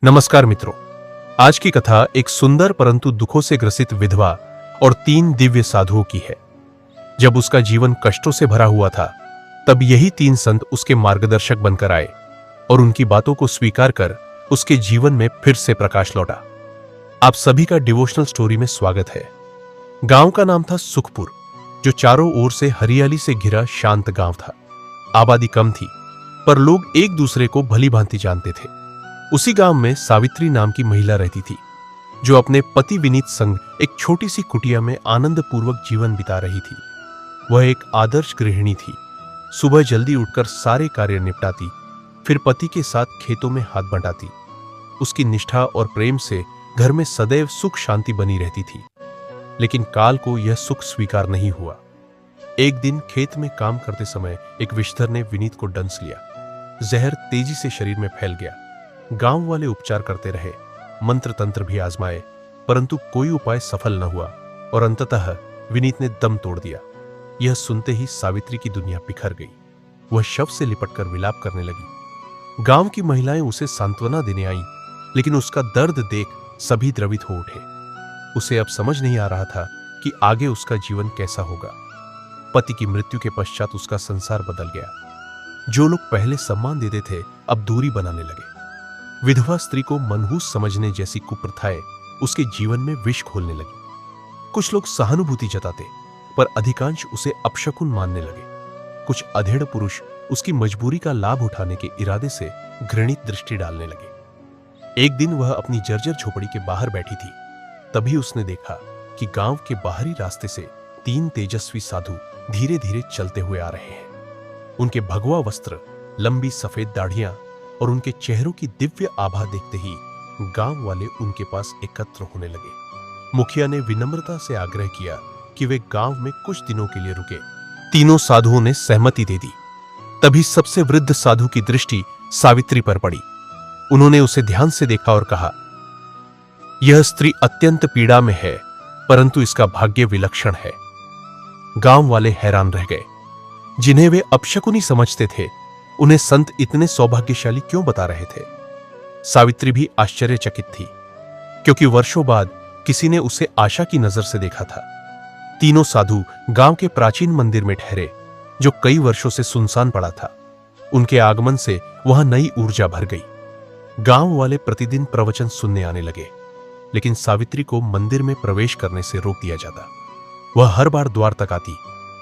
नमस्कार मित्रों, आज की कथा एक सुंदर परंतु दुखों से ग्रसित विधवा और 3 दिव्य साधुओं की है। जब उसका जीवन कष्टों से भरा हुआ था, तब यही 3 संत उसके मार्गदर्शक बनकर आए और उनकी बातों को स्वीकार कर उसके जीवन में फिर से प्रकाश लौटा। आप सभी का डिवोशनल स्टोरी में स्वागत है। गांव का नाम था सुखपुर, जो चारों ओर से हरियाली से घिरा शांत गांव था। आबादी कम थी, पर लोग एक दूसरे को भली भांति जानते थे। उसी गांव में सावित्री नाम की महिला रहती थी, जो अपने पति विनीत संग एक छोटी सी कुटिया में आनंद पूर्वक जीवन बिता रही थी। वह एक आदर्श गृहिणी थी। सुबह जल्दी उठकर सारे कार्य निपटाती, फिर पति के साथ खेतों में हाथ बंटाती। उसकी निष्ठा और प्रेम से घर में सदैव सुख शांति बनी रहती थी। लेकिन काल को यह सुख स्वीकार नहीं हुआ। एक दिन खेत में काम करते समय एक विषधर ने विनीत को डंस लिया। जहर तेजी से शरीर में फैल गया। गांव वाले उपचार करते रहे, मंत्र तंत्र भी आजमाए, परंतु कोई उपाय सफल न हुआ और अंततः विनीत ने दम तोड़ दिया। यह सुनते ही सावित्री की दुनिया बिखर गई। वह शव से लिपटकर विलाप करने लगी। गांव की महिलाएं उसे सांत्वना देने आईं, लेकिन उसका दर्द देख सभी द्रवित हो उठे। उसे अब समझ नहीं आ रहा था कि आगे उसका जीवन कैसा होगा। पति की मृत्यु के पश्चात उसका संसार बदल गया। जो लोग पहले सम्मान देते थे, अब दूरी बनाने लगे। विधवा स्त्री को मनहूस समझने जैसी कुप्रथाएं उसके जीवन में विष घोलने लगी। कुछ लोग सहानुभूति जताते, पर अधिकांश उसे अपशकुन मानने लगे। कुछ अधेड़ पुरुष उसकी मजबूरी का लाभ उठाने के इरादे से घृणित दृष्टि डालने लगे। एक दिन वह अपनी जर्जर झोपड़ी के बाहर बैठी थी। तभी उसने देखा कि गांव के बाहरी रास्ते से 3 तेजस्वी साधु धीरे धीरे चलते हुए आ रहे हैं। उनके भगवा वस्त्र, लंबी सफेद दाढ़ियां और उनके चेहरों की दिव्य आभा देखते ही गांव वाले उनके पास एकत्र होने लगे। मुखिया ने विनम्रता से आग्रह किया कि वे गांव में कुछ दिनों के लिए रुके। तीनों साधुओं ने सहमति दे दी। तभी सबसे वृद्ध साधु की दृष्टि सावित्री पर पड़ी। उन्होंने उसे ध्यान से देखा और कहा, यह स्त्री अत्यंत पीड़ा में है, परंतु इसका भाग्य विलक्षण है। गांव वाले हैरान रह गए। जिन्हें वे अपशकुनी समझते थे, उन्हें संत इतने सौभाग्यशाली क्यों बता रहे थे? सावित्री भी आश्चर्यचकित थी, क्योंकि वर्षों बाद किसी ने उसे आशा की नजर से देखा था। तीनों साधु गांव के प्राचीन मंदिर में ठहरे, जो कई वर्षों से सुनसान पड़ा था। उनके आगमन से वहां नई ऊर्जा भर गई। गांव वाले प्रतिदिन प्रवचन सुनने आने लगे, लेकिन सावित्री को मंदिर में प्रवेश करने से रोक दिया जाता। वह हर बार द्वार तक आती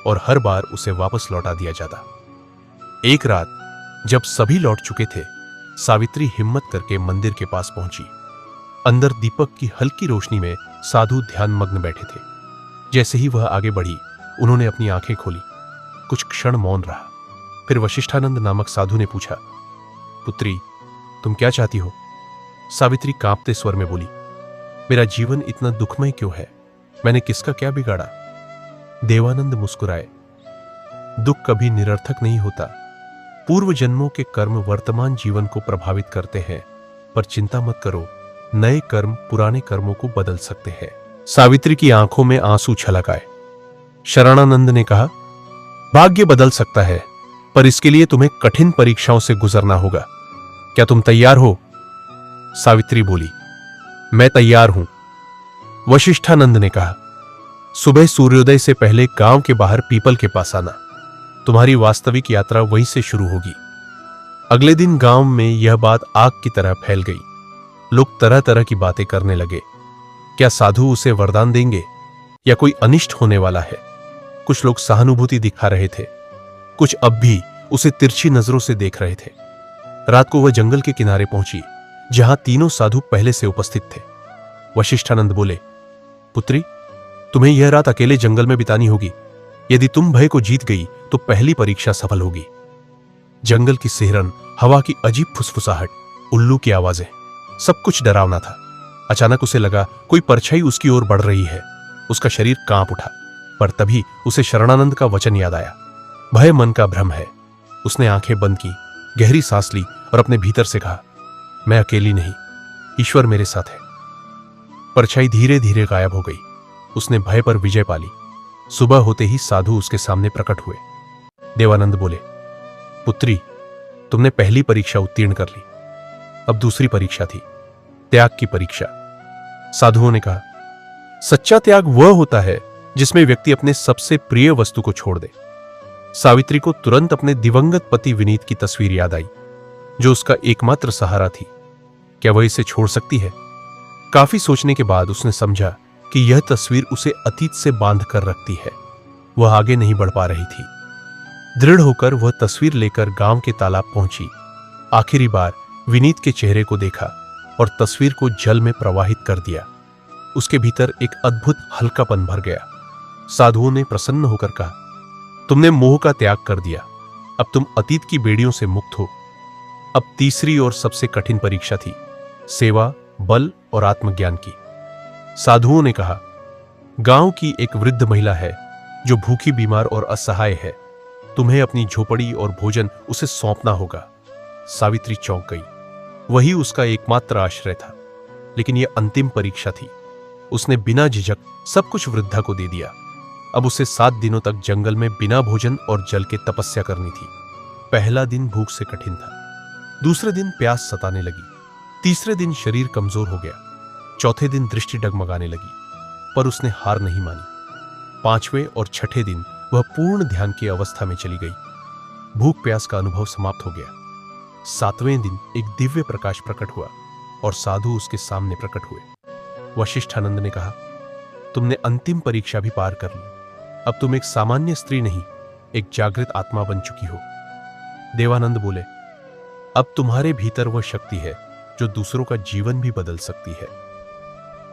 और हर बार उसे वापस लौटा दिया जाता। एक रात जब सभी लौट चुके थे, सावित्री हिम्मत करके मंदिर के पास पहुंची। अंदर दीपक की हल्की रोशनी में साधु ध्यान मग्न बैठे थे। जैसे ही वह आगे बढ़ी, उन्होंने अपनी आंखें खोली। कुछ क्षण मौन रहा। फिर वशिष्ठानंद नामक साधु ने पूछा, पुत्री, तुम क्या चाहती हो? सावित्री कांपते स्वर में बोली, मेरा जीवन इतना दुखमय क्यों है? मैंने किसका क्या बिगाड़ा? देवानंद मुस्कुराए, दुख कभी निरर्थक नहीं होता। पूर्व जन्मों के कर्म वर्तमान जीवन को प्रभावित करते हैं, पर चिंता मत करो, नए कर्म पुराने कर्मों को बदल सकते हैं। सावित्री की आंखों में आंसू छलक आए। शरणानंद ने कहा, भाग्य बदल सकता है, पर इसके लिए तुम्हें कठिन परीक्षाओं से गुजरना होगा। क्या तुम तैयार हो? सावित्री बोली, मैं तैयार हूं। वशिष्ठानंद ने कहा, सुबह सूर्योदय से पहले गांव के बाहर पीपल के पास आना। तुम्हारी वास्तविक यात्रा वहीं से शुरू होगी। अगले दिन गांव में यह बात आग की तरह फैल गई। लोग तरह तरह की बातें करने लगे। क्या साधु उसे वरदान देंगे या कोई अनिष्ट होने वाला है? कुछ लोग सहानुभूति दिखा रहे थे, कुछ अब भी उसे तिरछी नजरों से देख रहे थे। रात को वह जंगल के किनारे पहुंची, जहां तीनों साधु पहले से उपस्थित थे। वशिष्ठानंद बोले, पुत्री, तुम्हें यह रात अकेले जंगल में बितानी होगी। यदि तुम भय को जीत गई तो पहली परीक्षा सफल होगी। जंगल की सिहरन, हवा की अजीब फुसफुसाहट, उल्लू की आवाजें, सब कुछ डरावना था। अचानक उसे लगा कोई परछाई उसकी ओर बढ़ रही है। उसका शरीर कांप उठा, पर तभी उसे शरणानंद का वचन याद आया, भय मन का भ्रम है। उसने आंखें बंद की, गहरी सांस ली और अपने भीतर से कहा, मैं अकेली नहीं, ईश्वर मेरे साथ है। परछाई धीरे धीरे गायब हो गई। उसने भय पर विजय पाली। सुबह होते ही साधु उसके सामने प्रकट हुए। देवानंद बोले, पुत्री, तुमने पहली परीक्षा उत्तीर्ण कर ली। अब दूसरी परीक्षा थी, त्याग की परीक्षा। साधुओं ने कहा, सच्चा त्याग वह होता है जिसमें व्यक्ति अपने सबसे प्रिय वस्तु को छोड़ दे। सावित्री को तुरंत अपने दिवंगत पति विनीत की तस्वीर याद आई, जो उसका एकमात्र सहारा थी। क्या वह इसे छोड़ सकती है? काफी सोचने के बाद उसने समझा कि यह तस्वीर उसे अतीत से बांध कर रखती है। वह आगे नहीं बढ़ पा रही थी। दृढ़ होकर वह तस्वीर लेकर गांव के तालाब पहुंची। आखिरी बार विनीत के चेहरे को देखा और तस्वीर को जल में प्रवाहित कर दिया। उसके भीतर एक अद्भुत हल्कापन भर गया। साधुओं ने प्रसन्न होकर कहा, तुमने मोह का त्याग कर दिया, अब तुम अतीत की बेड़ियों से मुक्त हो। अब तीसरी और सबसे कठिन परीक्षा थी, सेवा, बल और आत्मज्ञान की। साधुओं ने कहा, गांव की एक वृद्ध महिला है जो भूखी, बीमार और असहाय है। तुम्हें अपनी झोपड़ी और भोजन उसे सौंपना होगा। सावित्री चौंक गई। वही उसका एकमात्र आश्रय था, लेकिन यह अंतिम परीक्षा थी। उसने बिना झिझक सब कुछ वृद्धा को दे दिया। अब उसे 7 दिनों तक जंगल में बिना भोजन और जल के तपस्या करनी थी। पहला दिन भूख से कठिन था, दूसरे दिन प्यास सताने लगी, तीसरे दिन शरीर कमजोर हो गया, चौथे दिन दृष्टि डगमगाने लगी, पर उसने हार नहीं मानी। 5वें और 6ठे दिन वह पूर्ण ध्यान की अवस्था में चली गई। भूख प्यास का अनुभव समाप्त हो गया। 7वें दिन एक दिव्य प्रकाश प्रकट हुआ और साधु उसके सामने प्रकट हुए। वशिष्ठानंद ने कहा, तुमने अंतिम परीक्षा भी पार कर ली। अब तुम एक सामान्य स्त्री नहीं, एक जागृत आत्मा बन चुकी हो। देवानंद बोले, अब तुम्हारे भीतर वह शक्ति है जो दूसरों का जीवन भी बदल सकती है।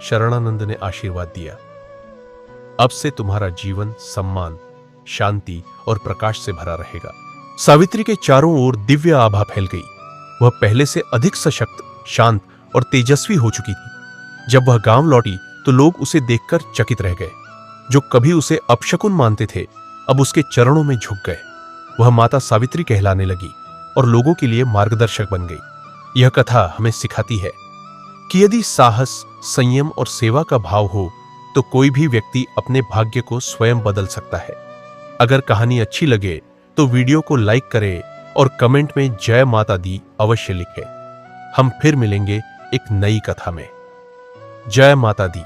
शरणानंद ने आशीर्वाद दिया, अब से तुम्हारा जीवन सम्मान, शांति और प्रकाश से भरा रहेगा। सावित्री के चारों ओर दिव्य आभा फैल गई। वह पहले से अधिक सशक्त, शांत और तेजस्वी हो चुकी थी। जब वह गांव लौटी तो लोग उसे देखकर चकित रह गए। जो कभी उसे अपशकुन मानते थे, अब उसके चरणों में झुक गए। वह माता सावित्री कहलाने लगी और लोगों के लिए मार्गदर्शक बन गई। यह कथा हमें सिखाती है कि यदि साहस, संयम और सेवा का भाव हो तो कोई भी व्यक्ति अपने भाग्य को स्वयं बदल सकता है। अगर कहानी अच्छी लगे तो वीडियो को लाइक करें और कमेंट में जय माता दी अवश्य लिखें। हम फिर मिलेंगे एक नई कथा में। जय माता दी।